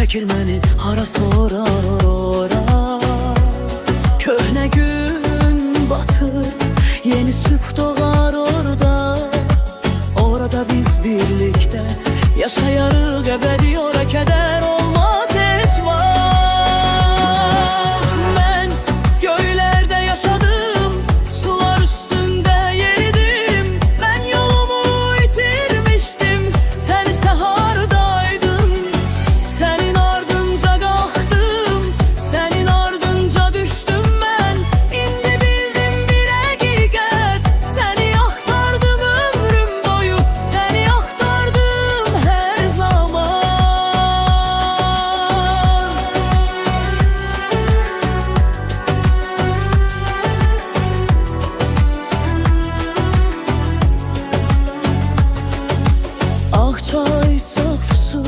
çekir məni harasa ora ora. Köhnə gün batır, yeni sübh doğar orada. Orada biz birlikdə yaşayarıq əbədi, ora kədər olmaz heç vaxt. Mən göylərdə yaşadım, sular üstündə yeridim. Mən yolumu itirmişdim, sən isə hardaydın? Sənin ardınca qalxdım, sənin ardınca düşdüm mən. İndi bildim bir həqiqət, səni axtardım ömrüm boyu, səni axtardım hər zaman. Akçay saf su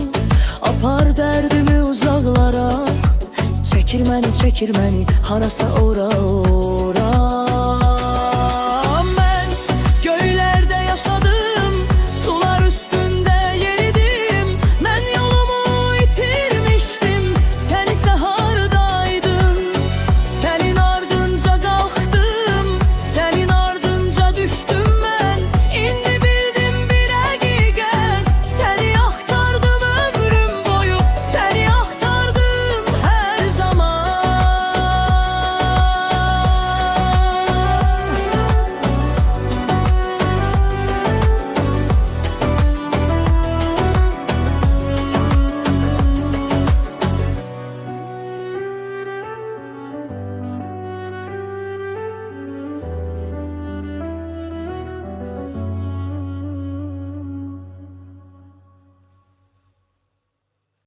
apar dərdimi uzaqlara. Çekir məni harasa ora ora.